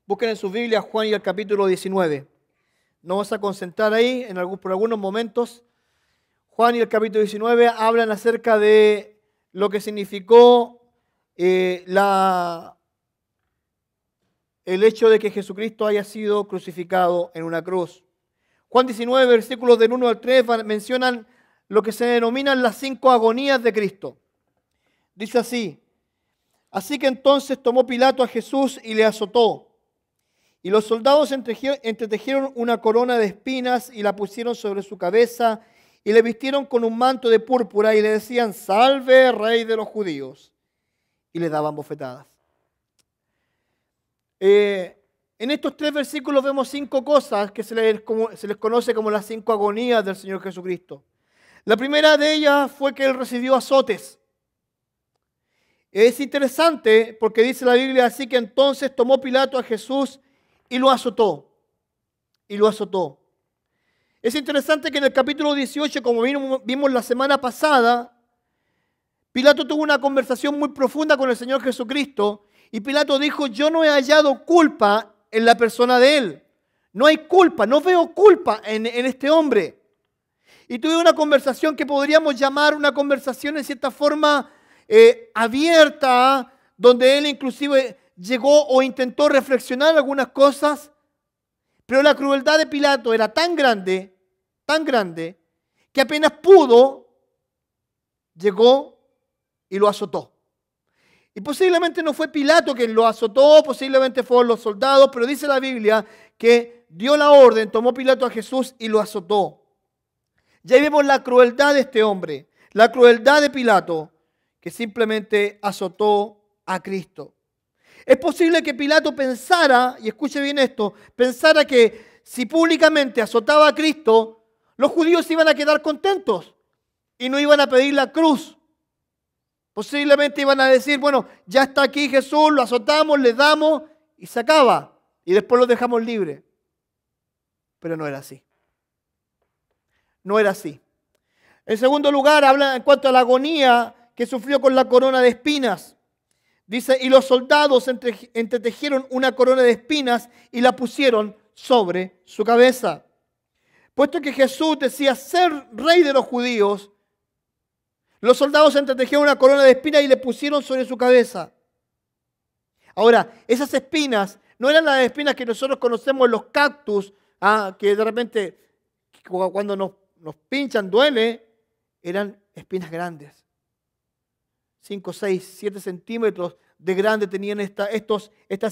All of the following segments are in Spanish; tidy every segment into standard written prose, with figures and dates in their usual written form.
Busquen en sus Biblias Juan y el capítulo 19. Nos vamos a concentrar ahí por algunos momentos. Juan y el capítulo 19 hablan acerca de lo que significó el hecho de que Jesucristo haya sido crucificado en una cruz. Juan 19, versículos del 1 al 3 mencionan lo que se denominan las 5 agonías de Cristo. Dice así: así que entonces tomó Pilato a Jesús y le azotó. Y los soldados entretejieron una corona de espinas y la pusieron sobre su cabeza y le vistieron con un manto de púrpura y le decían: salve, rey de los judíos. Y le daban bofetadas. En estos 3 versículos vemos 5 cosas que se les conoce como las 5 agonías del Señor Jesucristo. La primera de ellas fue que Él recibió azotes. Es interesante porque dice la Biblia: así que entonces tomó Pilato a Jesús y lo azotó. Y lo azotó. Es interesante que en el capítulo 18, como vimos la semana pasada, Pilato tuvo una conversación muy profunda con el Señor Jesucristo. Y Pilato dijo: yo no he hallado culpa en la persona de Él. No hay culpa, no veo culpa en este hombre. Y tuve una conversación que podríamos llamar una conversación en cierta forma abierta, donde Él inclusive llegó o intentó reflexionar algunas cosas, pero la crueldad de Pilato era tan grande, que apenas pudo, llegó y lo azotó. Y posiblemente no fue Pilato quien lo azotó, posiblemente fueron los soldados, pero dice la Biblia que dio la orden, tomó Pilato a Jesús y lo azotó. Ya vemos la crueldad de este hombre, la crueldad de Pilato, que simplemente azotó a Cristo. Es posible que Pilato pensara, y escuche bien esto, pensara que si públicamente azotaba a Cristo, los judíos iban a quedar contentos y no iban a pedir la cruz. Posiblemente iban a decir: bueno, ya está aquí Jesús, lo azotamos, le damos y se acaba. Y después lo dejamos libre. Pero no era así. No era así. En segundo lugar, habla en cuanto a la agonía que sufrió con la corona de espinas. Dice: y los soldados entretejieron una corona de espinas y la pusieron sobre su cabeza. Puesto que Jesús decía ser rey de los judíos, los soldados entretejieron una corona de espinas y le pusieron sobre su cabeza. Ahora, esas espinas no eran las espinas que nosotros conocemos en los cactus, que de repente cuando nos pinchan duele. Eran espinas grandes. 5, 6, 7 centímetros de grande tenían estas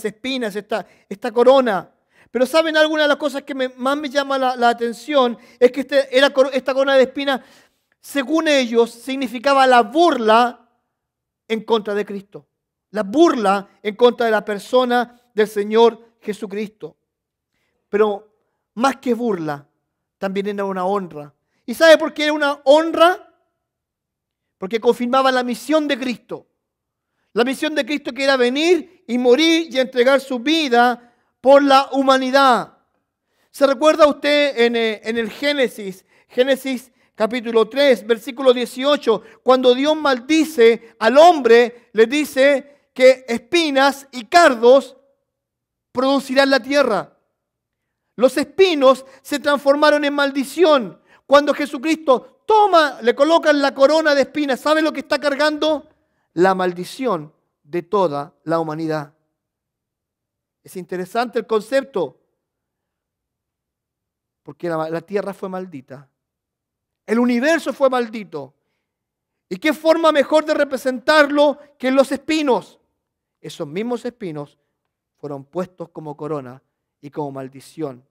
espinas, esta corona. Pero ¿saben? Alguna de las cosas que más me llama la atención es que esta corona de espinas, según ellos, significaba la burla en contra de Cristo. La burla en contra de la persona del Señor Jesucristo. Pero más que burla, también era una honra. ¿Y sabe por qué era una honra? Porque confirmaba la misión de Cristo. La misión de Cristo, que era venir y morir y entregar su vida por la humanidad. ¿Se recuerda usted en el Génesis capítulo 3, versículo 18, cuando Dios maldice al hombre, le dice que espinas y cardos producirán la tierra? Los espinos se transformaron en maldición. Cuando Jesucristo le colocan la corona de espinas, ¿sabe lo que está cargando? La maldición de toda la humanidad. Es interesante el concepto, porque la tierra fue maldita. El universo fue maldito. ¿Y qué forma mejor de representarlo que en los espinos? Esos mismos espinos fueron puestos como corona y como maldición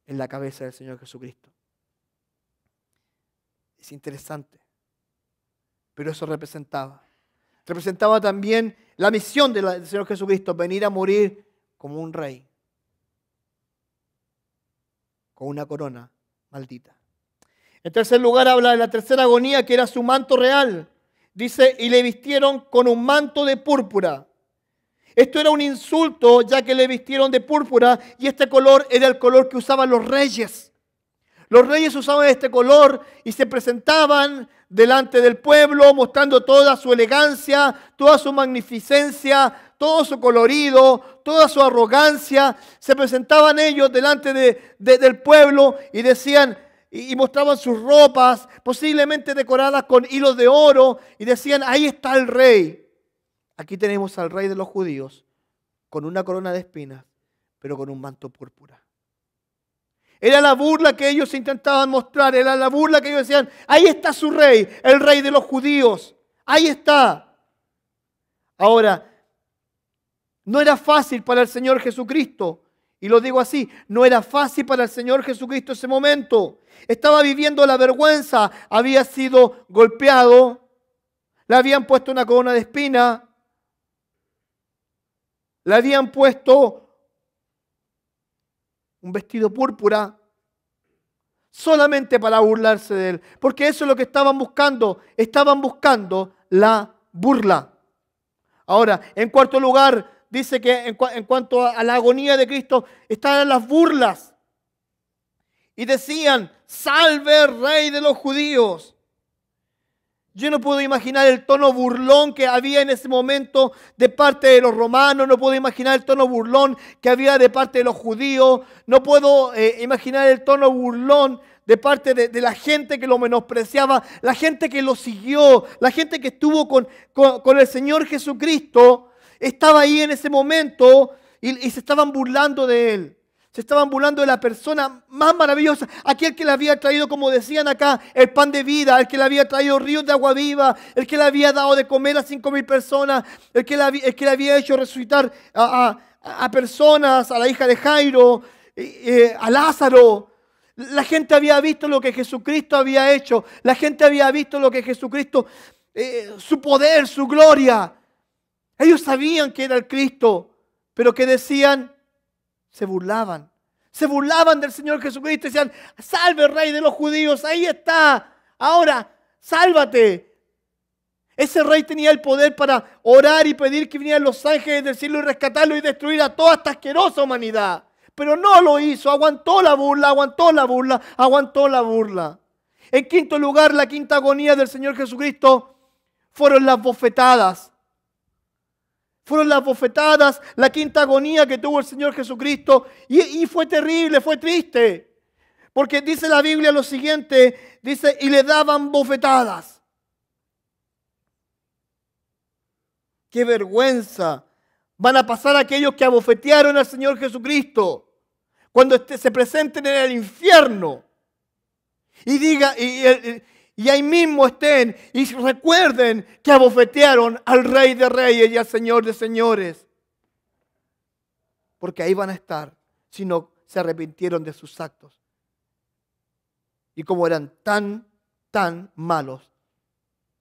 en la cabeza del Señor Jesucristo. Es interesante. Pero eso representaba también la misión del Señor Jesucristo: venir a morir como un rey, con una corona maldita. En tercer lugar, habla de la tercera agonía, que era su manto real. Dice: y le vistieron con un manto de púrpura. Esto era un insulto, ya que le vistieron de púrpura, y este color era el color que usaban los reyes. Los reyes usaban este color y se presentaban delante del pueblo mostrando toda su elegancia, toda su magnificencia, todo su colorido, toda su arrogancia. Se presentaban ellos delante del pueblo y decían, y mostraban sus ropas, posiblemente decoradas con hilos de oro, y decían, ahí está el rey. Aquí tenemos al rey de los judíos, con una corona de espinas, pero con un manto púrpura. Era la burla que ellos intentaban mostrar, era la burla que ellos decían, ahí está su rey, el rey de los judíos, ahí está. Ahora, no era fácil para el Señor Jesucristo, y lo digo así, no era fácil para el Señor Jesucristo ese momento. Estaba viviendo la vergüenza, había sido golpeado, le habían puesto una corona de espina, le habían puesto un vestido púrpura, solamente para burlarse de él. Porque eso es lo que estaban buscando la burla. Ahora, en cuarto lugar, dice que en cuanto a la agonía de Cristo, estaban las burlas. Y decían, salve rey de los judíos. Yo no puedo imaginar el tono burlón que había en ese momento de parte de los romanos, no puedo imaginar el tono burlón que había de parte de los judíos, no puedo imaginar el tono burlón de parte de la gente que lo menospreciaba, la gente que lo siguió, la gente que estuvo con el Señor Jesucristo, estaba ahí en ese momento y se estaban burlando de Él. Se estaban burlando de la persona más maravillosa, aquel que le había traído, como decían acá, el pan de vida, el que le había traído ríos de agua viva, el que le había dado de comer a 5,000 personas, el que le había hecho resucitar a personas, a la hija de Jairo, a Lázaro. La gente había visto lo que Jesucristo había hecho, la gente había visto lo que Jesucristo, su poder, su gloria. Ellos sabían que era el Cristo, pero que decían, se burlaban del Señor Jesucristo y decían, salve rey de los judíos, ahí está, ahora sálvate. Ese rey tenía el poder para orar y pedir que vinieran los ángeles del cielo y rescatarlo y destruir a toda esta asquerosa humanidad. Pero no lo hizo, aguantó la burla. En quinto lugar, la quinta agonía del Señor Jesucristo fueron las bofetadas. Fueron las bofetadas, la quinta agonía que tuvo el Señor Jesucristo. Y fue terrible, fue triste. Porque dice la Biblia lo siguiente, dice, y le daban bofetadas. ¡Qué vergüenza! Van a pasar aquellos que abofetearon al Señor Jesucristo cuando se presenten en el infierno. Y diga, y ahí mismo estén y recuerden que abofetearon al Rey de Reyes y al Señor de Señores. Porque ahí van a estar si no se arrepintieron de sus actos. Y como eran tan malos,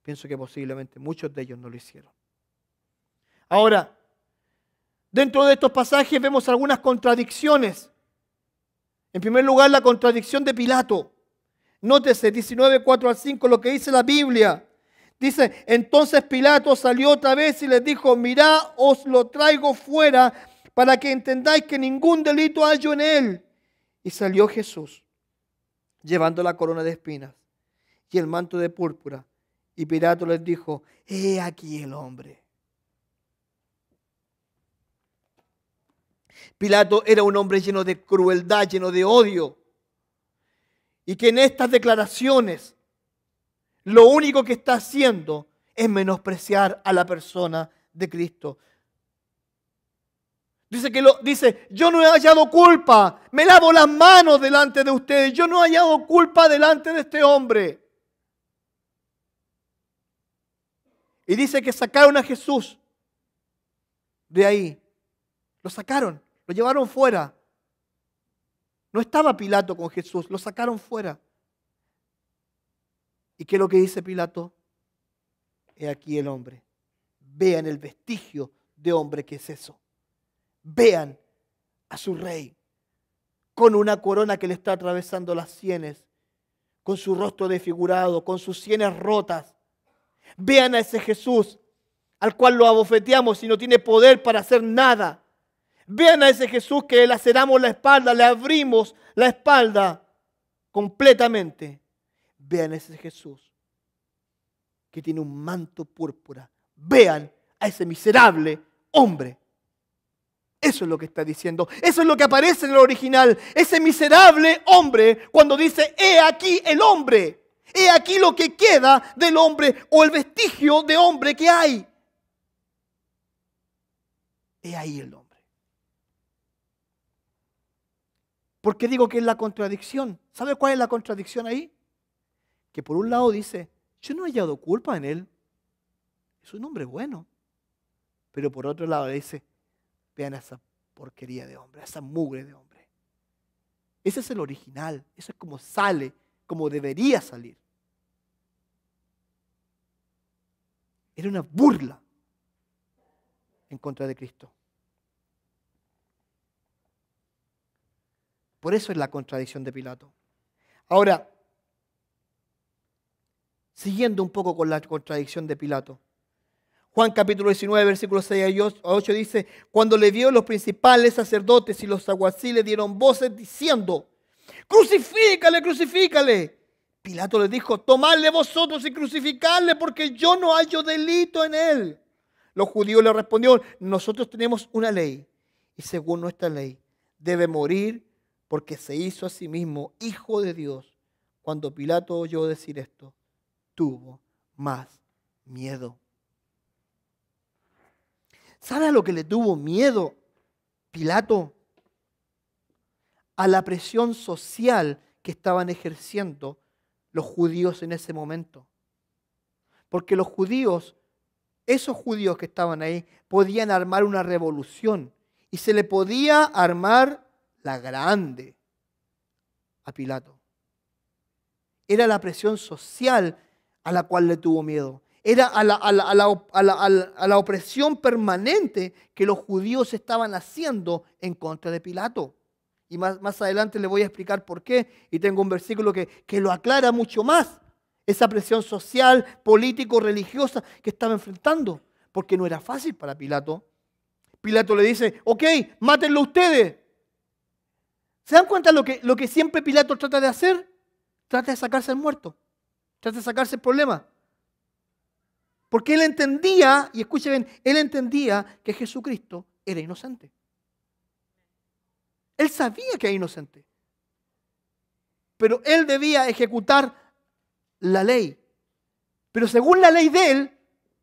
pienso que posiblemente muchos de ellos no lo hicieron. Ahora, dentro de estos pasajes vemos algunas contradicciones. En primer lugar, la contradicción de Pilato. Nótese 19:4-5 lo que dice la Biblia. Dice, entonces Pilato salió otra vez y les dijo, mirad, os lo traigo fuera para que entendáis que ningún delito hallo en él. Y salió Jesús, llevando la corona de espinas y el manto de púrpura. Y Pilato les dijo, he aquí el hombre. Pilato era un hombre lleno de crueldad, lleno de odio. Y que en estas declaraciones lo único que está haciendo es menospreciar a la persona de Cristo. Dice, yo no he hallado culpa, me lavo las manos delante de ustedes, yo no he hallado culpa delante de este hombre. Y dice que sacaron a Jesús de ahí, lo sacaron, lo llevaron fuera. No estaba Pilato con Jesús, lo sacaron fuera. ¿Y qué es lo que dice Pilato? He aquí el hombre. Vean el vestigio de hombre que es eso. Vean a su rey con una corona que le está atravesando las sienes, con su rostro desfigurado, con sus sienes rotas. Vean a ese Jesús al cual lo abofeteamos y no tiene poder para hacer nada. Vean a ese Jesús que le laceramos la espalda, le abrimos la espalda completamente. Vean a ese Jesús que tiene un manto púrpura. Vean a ese miserable hombre. Eso es lo que está diciendo. Eso es lo que aparece en el original. Ese miserable hombre cuando dice, he aquí el hombre. He aquí lo que queda del hombre o el vestigio de hombre que hay. He ahí el hombre. ¿Por qué digo que es la contradicción? ¿Sabe cuál es la contradicción ahí? Que por un lado dice, yo no he hallado culpa en él. Es un hombre bueno. Pero por otro lado dice, vean esa porquería de hombre, esa mugre de hombre. Ese es el original. Eso es como sale, como debería salir. Era una burla en contra de Cristo. Por eso es la contradicción de Pilato. Ahora, siguiendo un poco con la contradicción de Pilato. Juan capítulo 19, versículos 6 a 8 dice, cuando le vio los principales sacerdotes y los alguaciles dieron voces diciendo, crucifícale, crucifícale. Pilato les dijo, tomadle vosotros y crucificadle porque yo no hallo delito en él. Los judíos le respondieron, nosotros tenemos una ley y según nuestra ley debe morir porque se hizo a sí mismo hijo de Dios. Cuando Pilato oyó decir esto, tuvo más miedo. ¿Sabe a lo que le tuvo miedo Pilato? A la presión social que estaban ejerciendo los judíos en ese momento. Porque los judíos, esos judíos que estaban ahí, podían armar una revolución. Y se le podía armar la grande a Pilato. Era la presión social a la cual le tuvo miedo. Era a la opresión permanente que los judíos estaban haciendo en contra de Pilato. Y más adelante le voy a explicar por qué. Y tengo un versículo que lo aclara mucho más. Esa presión social, político-religiosa que estaba enfrentando. Porque no era fácil para Pilato. Pilato le dice, ok, mátenlo ustedes. ¿Se dan cuenta lo que siempre Pilato trata de hacer? Trata de sacarse al muerto. Trata de sacarse el problema. Porque él entendía, y escuchen bien, él entendía que Jesucristo era inocente. Él sabía que era inocente. Pero él debía ejecutar la ley. Pero según la ley de él,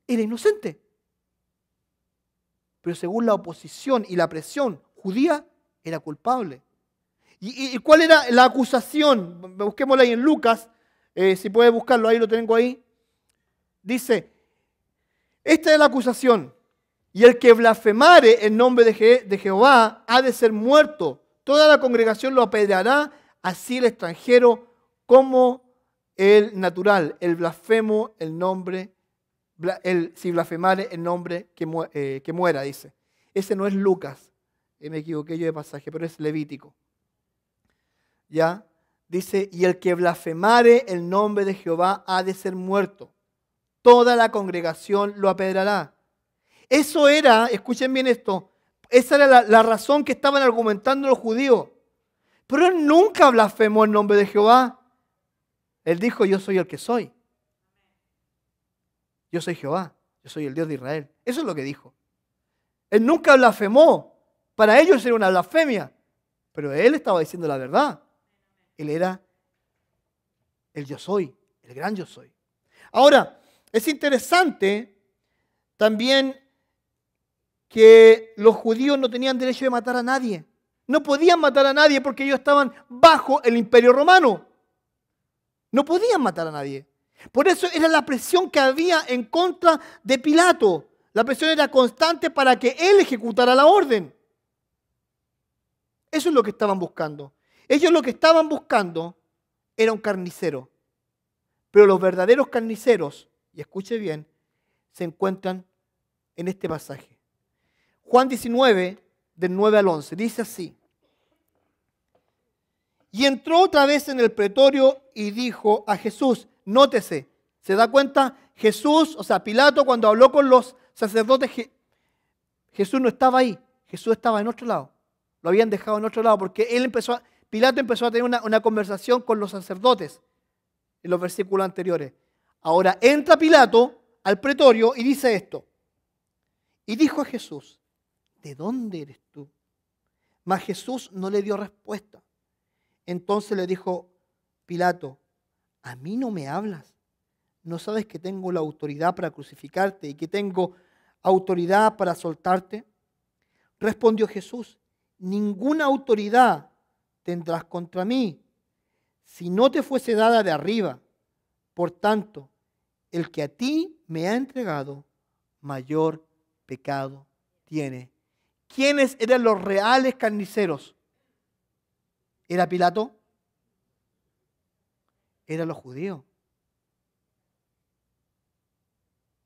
era inocente. Pero según la oposición y la presión judía, era culpable. ¿Y cuál era la acusación? Busquémosla ahí en Lucas, si puede buscarlo, ahí lo tengo ahí. Dice, esta es la acusación. Y el que blasfemare en nombre de Jehová ha de ser muerto. Toda la congregación lo apedreará, así el extranjero como el natural. El blasfemo, el nombre, si blasfemare el nombre que muera, dice. Ese no es Lucas, me equivoqué yo de pasaje, pero es Levítico. ¿Ya? Dice, y el que blasfemare el nombre de Jehová ha de ser muerto. Toda la congregación lo apedreará. Eso era, escuchen bien esto, esa era la razón que estaban argumentando los judíos. Pero él nunca blasfemó el nombre de Jehová. Él dijo, yo soy el que soy. Yo soy Jehová, yo soy el Dios de Israel. Eso es lo que dijo. Él nunca blasfemó. Para ellos era una blasfemia. Pero él estaba diciendo la verdad. Él era el yo soy, el gran yo soy. Ahora, es interesante también que los judíos no tenían derecho de matar a nadie. No podían matar a nadie porque ellos estaban bajo el imperio romano. No podían matar a nadie. Por eso era la presión que había en contra de Pilato. La presión era constante para que él ejecutara la orden. Eso es lo que estaban buscando. Ellos lo que estaban buscando era un carnicero. Pero los verdaderos carniceros, y escuche bien, se encuentran en este pasaje. Juan 19, del 9 al 11, dice así. Y entró otra vez en el pretorio y dijo a Jesús, nótese, ¿se da cuenta? Jesús, o sea, Pilato cuando habló con los sacerdotes, Jesús no estaba ahí, Jesús estaba en otro lado. Lo habían dejado en otro lado porque Pilato empezó a tener una conversación con los sacerdotes en los versículos anteriores. Ahora entra Pilato al pretorio y dice esto. Y dijo a Jesús, ¿de dónde eres tú? Mas Jesús no le dio respuesta. Entonces le dijo Pilato, ¿a mí no me hablas? ¿No sabes que tengo la autoridad para crucificarte y que tengo autoridad para soltarte? Respondió Jesús, ninguna autoridad tendrás contra mí si no te fuese dada de arriba. Por tanto, el que a ti me ha entregado, mayor pecado tiene. ¿Quiénes eran los reales carniceros? ¿Era Pilato? Eran los judíos.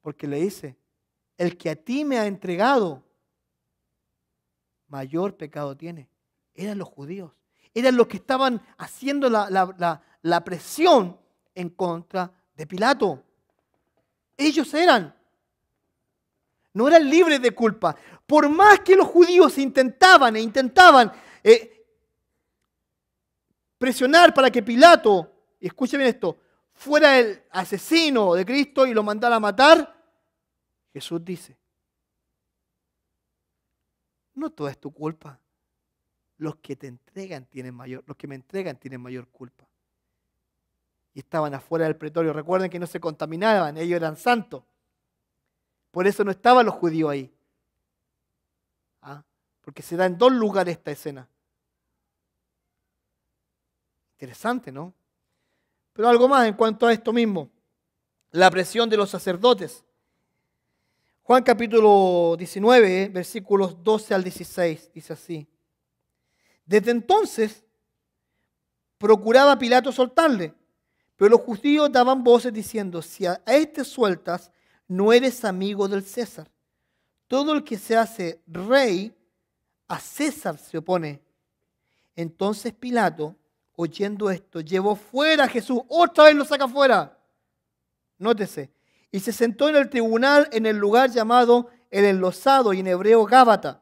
Porque le dice, el que a ti me ha entregado, mayor pecado tiene. Eran los judíos. Eran los que estaban haciendo la presión en contra de Pilato. Ellos eran. No eran libres de culpa. Por más que los judíos intentaban presionar para que Pilato, y escuchen bien esto, fuera el asesino de Cristo y lo mandara a matar, Jesús dice, no toda es tu culpa. Los que me entregan tienen mayor culpa. Y estaban afuera del pretorio. Recuerden que no se contaminaban, ellos eran santos. Por eso no estaban los judíos ahí. Porque se da en dos lugares esta escena. Interesante, ¿no? Pero algo más en cuanto a esto mismo. La presión de los sacerdotes. Juan capítulo 19, versículos 12 al 16, dice así. Desde entonces procuraba Pilato soltarle, pero los judíos daban voces diciendo, si a este sueltas, no eres amigo del César. Todo el que se hace rey, a César se opone. Entonces Pilato, oyendo esto, llevó fuera a Jesús. Otra vez lo saca fuera. Nótese. Y se sentó en el tribunal en el lugar llamado el enlosado y en hebreo Gábata.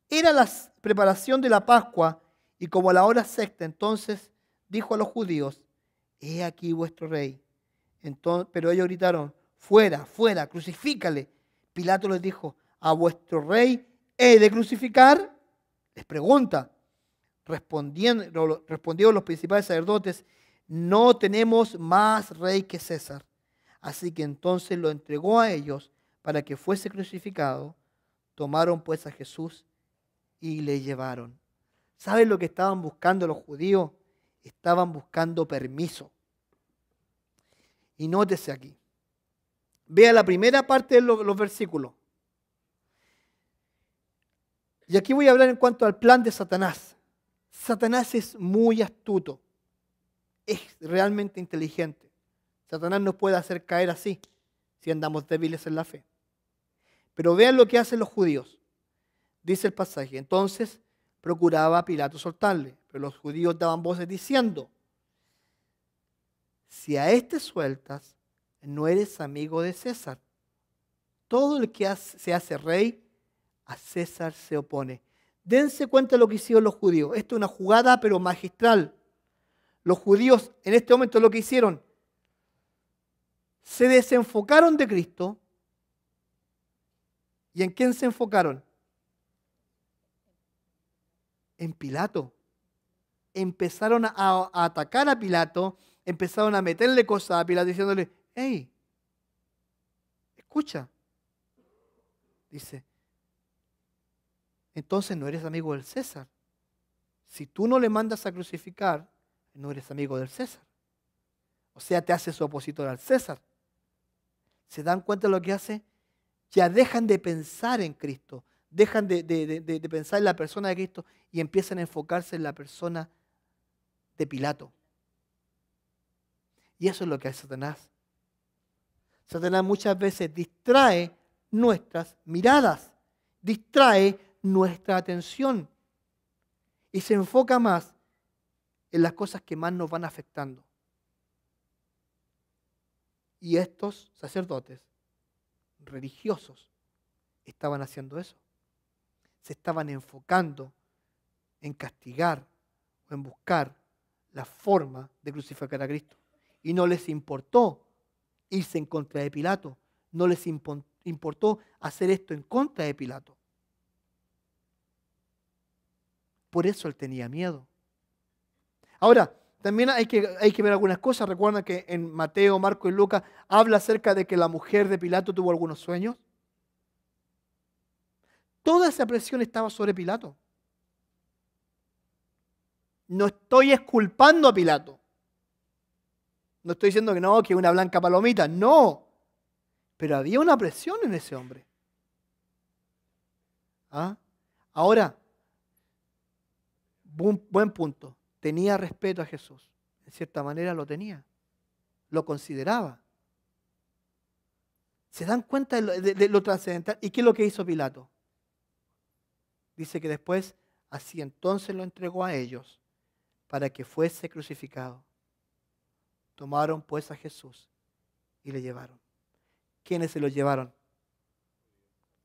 Era la preparación de la Pascua y como a la hora sexta, entonces dijo a los judíos, he aquí vuestro rey. Pero ellos gritaron, fuera, fuera, crucifícale. Pilato les dijo, ¿a vuestro rey he de crucificar? Les pregunta. Respondieron los principales sacerdotes, no tenemos más rey que César. Así que entonces lo entregó a ellos para que fuese crucificado. Tomaron pues a Jesús y le llevaron. ¿Saben lo que estaban buscando los judíos? Estaban buscando permiso. Y nótese aquí. Vea la primera parte de los versículos. Y aquí voy a hablar en cuanto al plan de Satanás. Satanás es muy astuto. Es realmente inteligente. Satanás nos puede hacer caer así, si andamos débiles en la fe. Pero vean lo que hacen los judíos. Dice el pasaje, entonces procuraba Pilato soltarle, pero los judíos daban voces diciendo, si a este sueltas, no eres amigo de César. Todo el que se hace rey, a César se opone. Dense cuenta de lo que hicieron los judíos. Esto es una jugada pero magistral. Los judíos en este momento lo que hicieron, se desenfocaron de Cristo. ¿Y en quién se enfocaron? En Pilato. Empezaron a atacar a Pilato, empezaron a meterle cosas a Pilato diciéndole, hey, escucha. Dice, entonces no eres amigo del César. Si tú no le mandas a crucificar, no eres amigo del César. O sea, te haces opositor al César. ¿Se dan cuenta de lo que hace? Ya dejan de pensar en Cristo, dejan de pensar en la persona de Cristo y empiezan a enfocarse en la persona de Pilato. Y eso es lo que hace Satanás. Satanás muchas veces distrae nuestras miradas, distrae nuestra atención y se enfoca más en las cosas que más nos van afectando. Y estos sacerdotes religiosos estaban haciendo eso. Se estaban enfocando en castigar o en buscar la forma de crucificar a Cristo. Y no les importó irse en contra de Pilato. No les importó hacer esto en contra de Pilato. Por eso él tenía miedo. Ahora, también hay que ver algunas cosas. Recuerdan que en Mateo, Marco y Lucas habla acerca de que la mujer de Pilato tuvo algunos sueños. Toda esa presión estaba sobre Pilato. No estoy exculpando a Pilato. No estoy diciendo que no, que es una blanca palomita. No. Pero había una presión en ese hombre. ¿Ah? Ahora, buen punto. Tenía respeto a Jesús. En cierta manera lo tenía. Lo consideraba. ¿Se dan cuenta de lo trascendental? ¿Y qué es lo que hizo Pilato? Dice que después, así entonces lo entregó a ellos para que fuese crucificado. Tomaron pues a Jesús y le llevaron. ¿Quiénes se lo llevaron?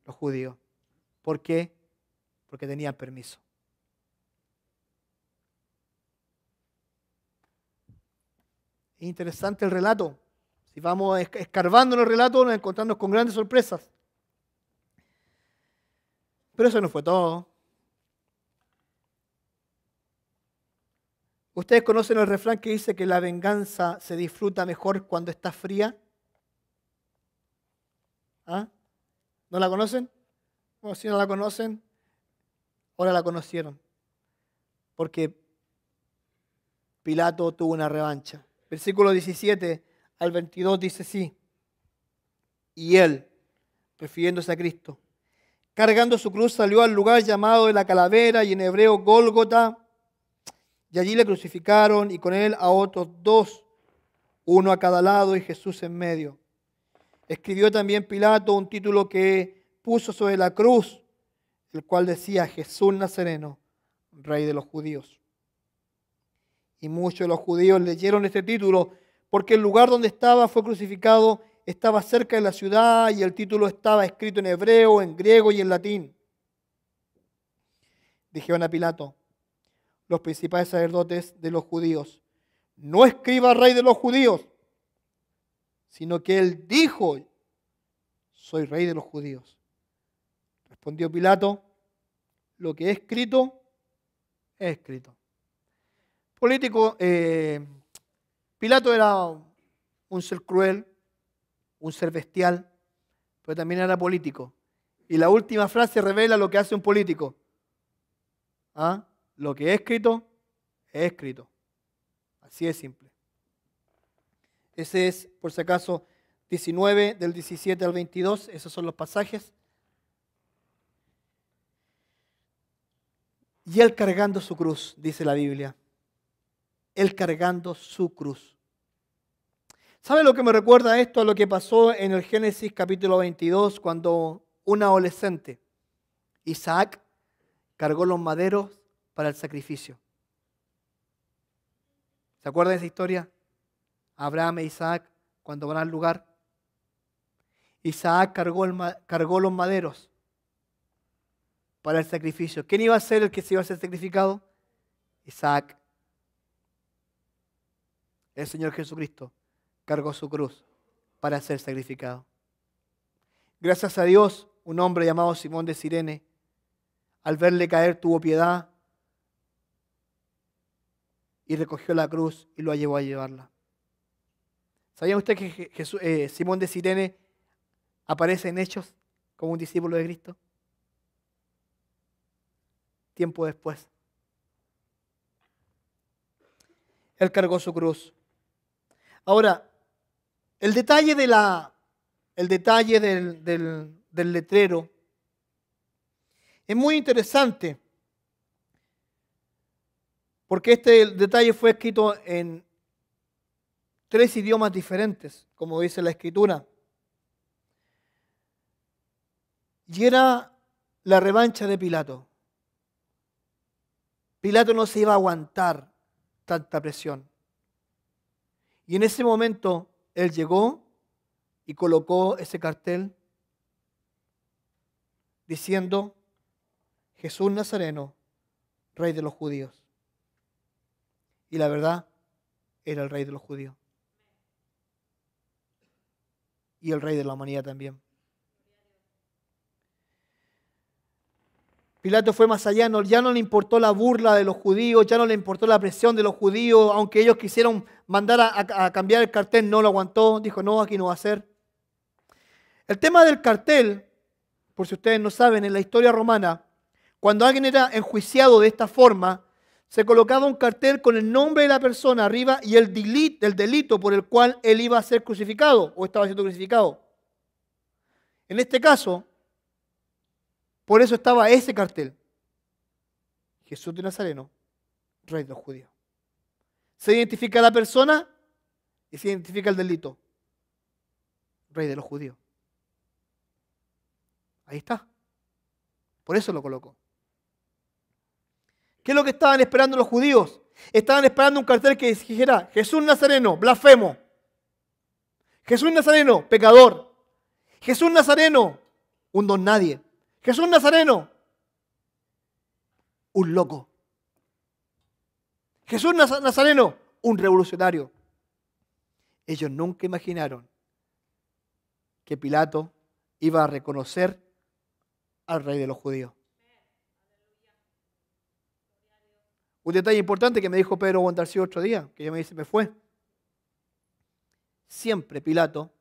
Los judíos. ¿Por qué? Porque tenían permiso. Es interesante el relato. Si vamos escarbando en el relato, nos encontramos con grandes sorpresas. Pero eso no fue todo. ¿Ustedes conocen el refrán que dice que la venganza se disfruta mejor cuando está fría? ¿Ah? ¿No la conocen? Bueno, si no la conocen, ahora la conocieron. Porque Pilato tuvo una revancha. Versículo 17 al 22 dice así. Y él, refiriéndose a Cristo, cargando su cruz, salió al lugar llamado de la calavera y en hebreo Gólgota. Y allí le crucificaron y con él a otros dos, uno a cada lado y Jesús en medio. Escribió también Pilato un título que puso sobre la cruz, el cual decía Jesús Nazareno, Rey de los Judíos. Y muchos de los judíos leyeron este título porque el lugar donde estaba fue crucificado estaba cerca de la ciudad y el título estaba escrito en hebreo, en griego y en latín. Dijeron a Pilato los principales sacerdotes de los judíos: no escriba Rey de los Judíos, sino que él dijo: soy Rey de los Judíos. Respondió Pilato: lo que he escrito, he escrito. Político, Pilato era un ser cruel, un ser bestial, pero también era político. Y la última frase revela lo que hace un político. ¿Ah? Lo que he escrito, he escrito. Así de simple. Ese es, por si acaso, 19 del 17 al 22. Esos son los pasajes. Y él cargando su cruz, dice la Biblia. Él cargando su cruz. ¿Sabe lo que me recuerda esto a lo que pasó en el Génesis capítulo 22 cuando un adolescente, Isaac, cargó los maderos para el sacrificio? ¿Se acuerdan de esa historia? Abraham e Isaac cuando van al lugar. Isaac cargó los maderos para el sacrificio. ¿Quién iba a ser el que se iba a ser sacrificado? Isaac. El Señor Jesucristo cargó su cruz para ser sacrificado. Gracias a Dios, un hombre llamado Simón de Cirene, al verle caer, tuvo piedad y recogió la cruz y lo llevó a llevarla. ¿Sabía usted que Simón de Cirene aparece en Hechos como un discípulo de Cristo? Tiempo después. Él cargó su cruz. Ahora, el detalle del letrero es muy interesante, porque este detalle fue escrito en 3 idiomas diferentes, como dice la Escritura. Y era la revancha de Pilato. Pilato no se iba a aguantar tanta presión. Y en ese momento él llegó y colocó ese cartel diciendo: Jesús Nazareno, Rey de los Judíos. Y la verdad, era el Rey de los Judíos. Y el Rey de la humanidad también. Pilato fue más allá, ya no le importó la burla de los judíos, ya no le importó la presión de los judíos, aunque ellos quisieron mandar a cambiar el cartel, no lo aguantó, dijo, no, aquí no va a ser. El tema del cartel, por si ustedes no saben, en la historia romana, cuando alguien era enjuiciado de esta forma, se colocaba un cartel con el nombre de la persona arriba y el delito por el cual él iba a ser crucificado o estaba siendo crucificado. En este caso, por eso estaba ese cartel. Jesús de Nazareno, Rey de los judíos. Se identifica a la persona y se identifica el delito. Rey de los judíos. Ahí está. Por eso lo colocó. ¿Qué es lo que estaban esperando los judíos? Estaban esperando un cartel que dijera Jesús Nazareno, blasfemo. Jesús Nazareno, pecador. Jesús Nazareno, un don nadie. Jesús Nazareno, un loco. Jesús Nazareno, un revolucionario. Ellos nunca imaginaron que Pilato iba a reconocer al rey de los judíos. Un detalle importante que me dijo Pedro Guandarcio otro día, que ya me fue. Siempre Pilato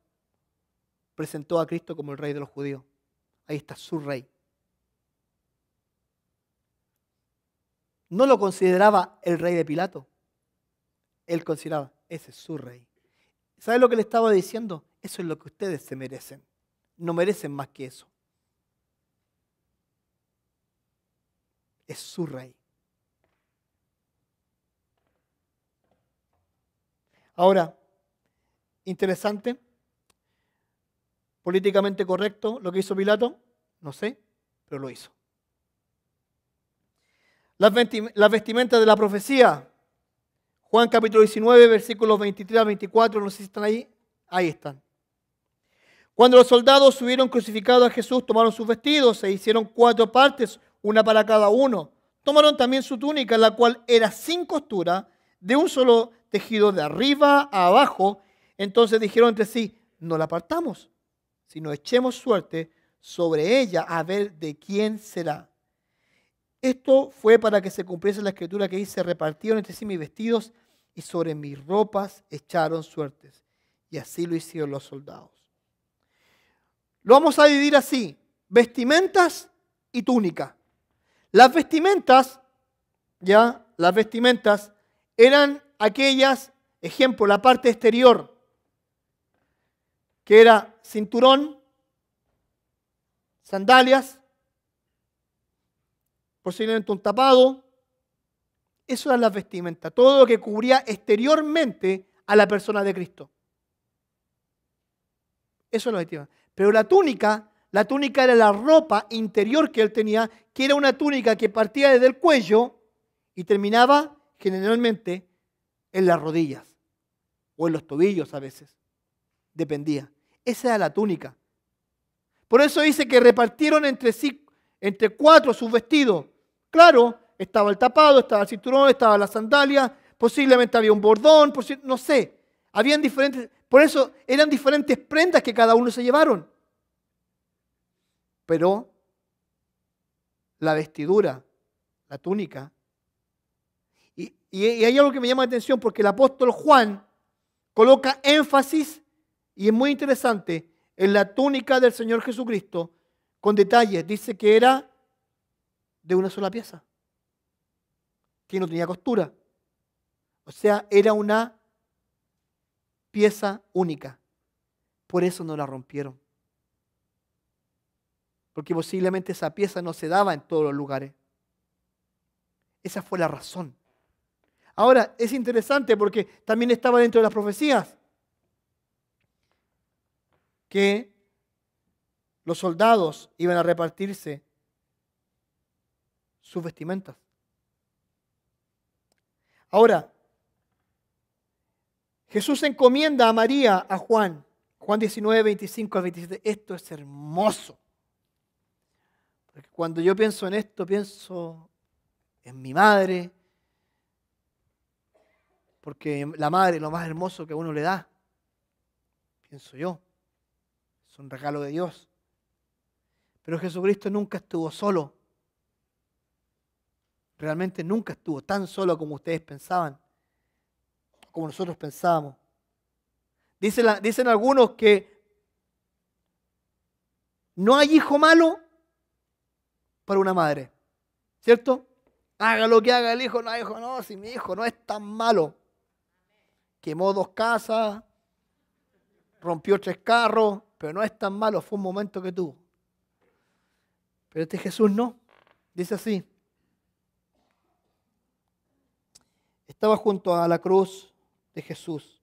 presentó a Cristo como el rey de los judíos. Ahí está su rey. No lo consideraba el rey de Pilato. Él consideraba, ese es su rey. ¿Sabe lo que le estaba diciendo? Eso es lo que ustedes se merecen. No merecen más que eso. Es su rey. Ahora, interesante, políticamente correcto lo que hizo Pilato, no sé, pero lo hizo. Las vestimentas de la profecía, Juan capítulo 19, versículos 23 al 24, no sé si están ahí, ahí están. Cuando los soldados subieron crucificado a Jesús, tomaron sus vestidos, se hicieron 4 partes, una para cada uno. Tomaron también su túnica, la cual era sin costura, de un solo tejido de arriba a abajo. Entonces dijeron entre sí, no la partamos, sino echemos suerte sobre ella a ver de quién será. Esto fue para que se cumpliese la escritura que dice, repartieron entre sí mis vestidos y sobre mis ropas echaron suertes. Y así lo hicieron los soldados. Lo vamos a dividir así, vestimentas y túnica. Las vestimentas eran aquellas, ejemplo, la parte exterior, que era cinturón, sandalias, posiblemente un tapado. Eso eran las vestimentas, todo lo que cubría exteriormente a la persona de Cristo. Eso es la vestimenta. Pero la túnica era la ropa interior que él tenía, que era una túnica que partía desde el cuello y terminaba generalmente en las rodillas o en los tobillos a veces. Dependía. Esa era la túnica. Por eso dice que repartieron entre sí, entre 4 sus vestidos. Claro, estaba el tapado, estaba el cinturón, estaba la sandalia, posiblemente había un bordón, no sé. Habían diferentes, por eso eran diferentes prendas que cada uno se llevaron. Pero la vestidura, la túnica, y hay algo que me llama la atención porque el apóstol Juan coloca énfasis, y es muy interesante, en la túnica del Señor Jesucristo, con detalles. Dice que era de una sola pieza, que no tenía costura. O sea, era una pieza única. Por eso no la rompieron. Porque posiblemente esa pieza no se daba en todos los lugares. Esa fue la razón. Ahora, es interesante porque también estaba dentro de las profecías que los soldados iban a repartirse sus vestimentas. Ahora, Jesús encomienda a María, a Juan, Juan 19, 25 al 27. Esto es hermoso. Porque cuando yo pienso en esto, pienso en mi madre, porque la madre es lo más hermoso que a uno le da, pienso yo. Es un regalo de Dios. Pero Jesucristo nunca estuvo solo. realmente nunca estuvo tan solo como ustedes pensaban, como nosotros pensábamos. Dicen algunos que no hay hijo malo para una madre, ¿cierto? Haga lo que haga el hijo, no hay hijo, no, si mi hijo no es tan malo. Quemó 2 casas, rompió 3 carros, pero no es tan malo, fue un momento que tuvo. Pero este Jesús no, dice así. Estaba junto a la cruz de Jesús,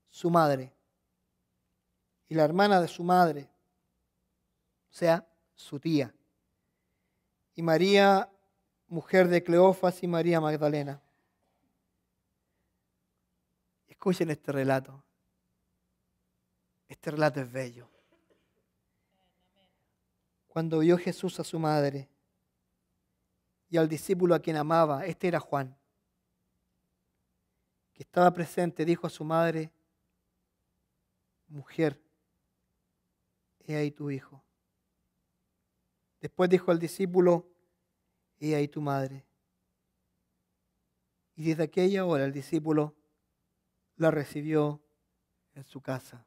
su madre, y la hermana de su madre, o sea, su tía, y María, mujer de Cleofas, y María Magdalena. Escuchen este relato. Este relato es bello. Cuando vio Jesús a su madre y al discípulo a quien amaba, este era Juan, que estaba presente, dijo a su madre: mujer, he ahí tu hijo. Después dijo al discípulo: he ahí tu madre. Y desde aquella hora el discípulo la recibió en su casa.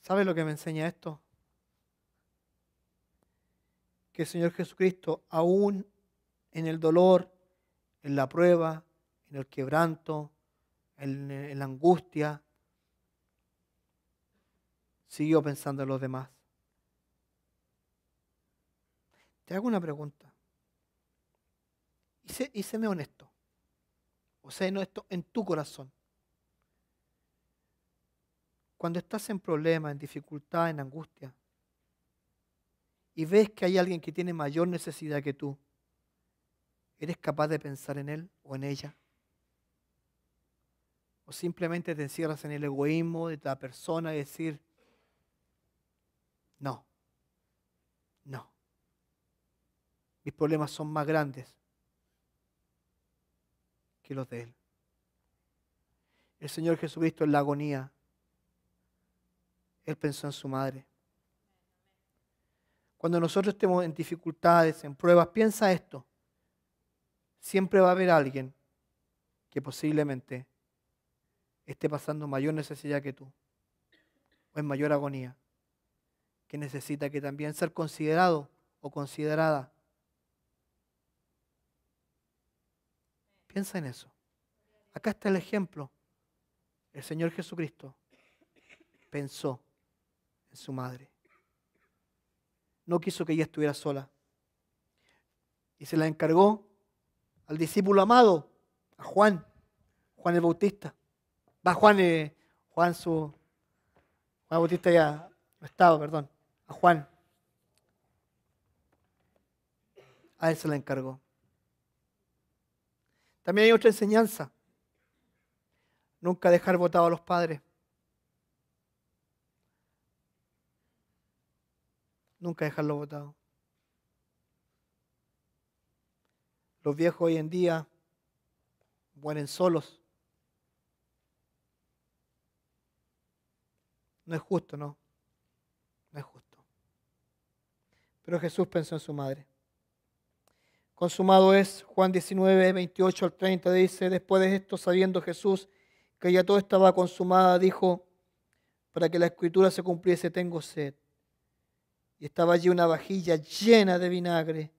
¿Sabe lo que me enseña esto? Que el Señor Jesucristo, aún en el dolor, en la prueba, en el quebranto, en la angustia, siguió pensando en los demás. Te hago una pregunta. Y séme honesto. O sea, honesto en tu corazón. Cuando estás en problemas, en dificultad, en angustia, y ves que hay alguien que tiene mayor necesidad que tú, ¿eres capaz de pensar en él o en ella? ¿O simplemente te encierras en el egoísmo de la persona y decir: no, no, mis problemas son más grandes que los de él? El Señor Jesucristo en la agonía, Él pensó en su madre. Cuando nosotros estemos en dificultades, en pruebas, piensa esto. Siempre va a haber alguien que posiblemente esté pasando mayor necesidad que tú, o en mayor agonía, que necesita que también ser considerado o considerada. Piensa en eso. Acá está el ejemplo. El Señor Jesucristo pensó en su madre. No quiso que ella estuviera sola. Y se la encargó al discípulo amado, a Juan el Bautista. Juan Bautista ya no estaba, perdón. A Juan. A él se la encargó. También hay otra enseñanza. Nunca dejar botados a los padres. Nunca dejarlo botado. Los viejos hoy en día mueren solos. No es justo, ¿no? No es justo. Pero Jesús pensó en su madre. Consumado es, Juan 19, 28 al 30, dice: después de esto, sabiendo Jesús que ya todo estaba consumado, dijo: para que la escritura se cumpliese, tengo sed. Y estaba allí una vajilla llena de vinagre.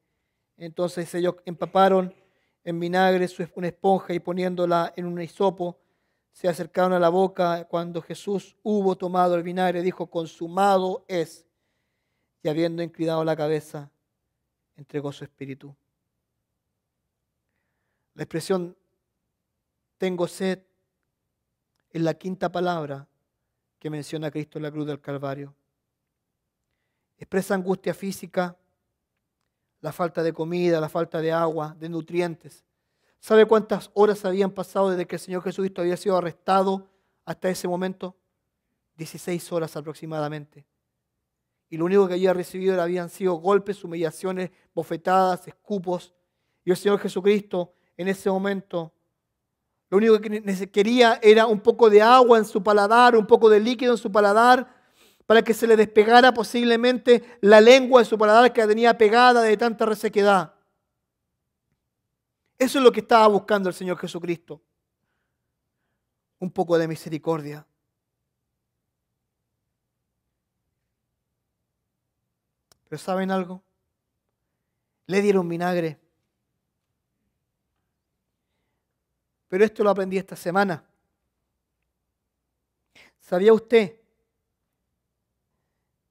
Entonces ellos empaparon en vinagre una esponja y poniéndola en un hisopo, se acercaron a la boca. Cuando Jesús hubo tomado el vinagre, dijo: consumado es. Y habiendo inclinado la cabeza, entregó su espíritu. La expresión tengo sed es la quinta palabra que menciona Cristo en la cruz del Calvario. Expresa angustia física, la falta de comida, la falta de agua, de nutrientes. ¿Sabe cuántas horas habían pasado desde que el Señor Jesucristo había sido arrestado hasta ese momento? 16 horas aproximadamente. Y lo único que había recibido habían sido golpes, humillaciones, bofetadas, escupos. Y el Señor Jesucristo en ese momento, lo único que quería era un poco de agua en su paladar, un poco de líquido en su paladar, para que se le despegara posiblemente la lengua de su paladar que la tenía pegada de tanta resequedad. Eso es lo que estaba buscando el Señor Jesucristo. Un poco de misericordia. Pero ¿saben algo? Le dieron vinagre. Pero esto lo aprendí esta semana. ¿Sabía usted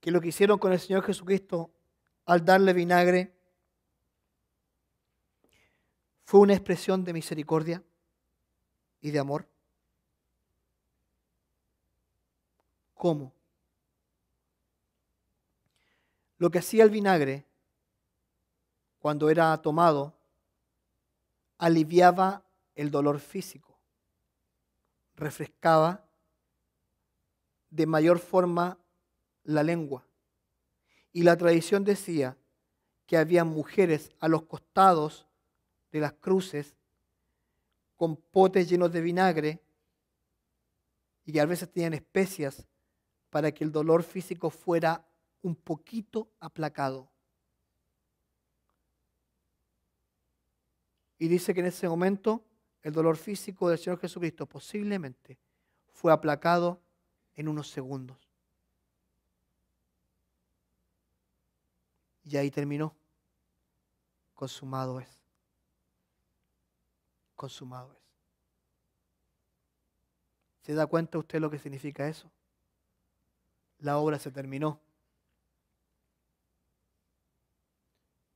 que lo que hicieron con el Señor Jesucristo al darle vinagre fue una expresión de misericordia y de amor? ¿Cómo? Lo que hacía el vinagre cuando era tomado aliviaba el dolor físico, refrescaba de mayor forma la lengua. Y la tradición decía que había mujeres a los costados de las cruces con potes llenos de vinagre y que a veces tenían especias para que el dolor físico fuera un poquito aplacado. Y dice que en ese momento el dolor físico del Señor Jesucristo posiblemente fue aplacado en unos segundos. Y ahí terminó. Consumado es. Consumado es. ¿Se da cuenta usted lo que significa eso? La obra se terminó.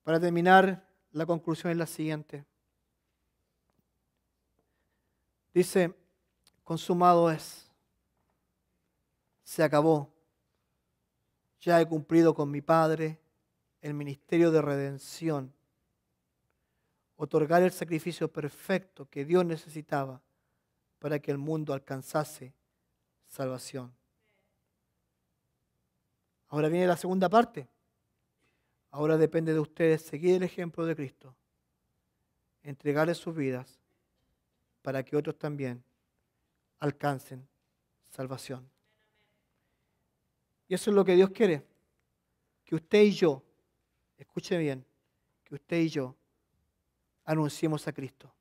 Para terminar, la conclusión es la siguiente. Dice, consumado es. Se acabó. Ya he cumplido con mi Padre el ministerio de redención. Otorgar el sacrificio perfecto que Dios necesitaba para que el mundo alcanzase salvación. Ahora viene la segunda parte. Ahora depende de ustedes seguir el ejemplo de Cristo, entregarle sus vidas para que otros también alcancen salvación. Y eso es lo que Dios quiere, que usted y yo, escuche bien, que usted y yo anunciemos a Cristo.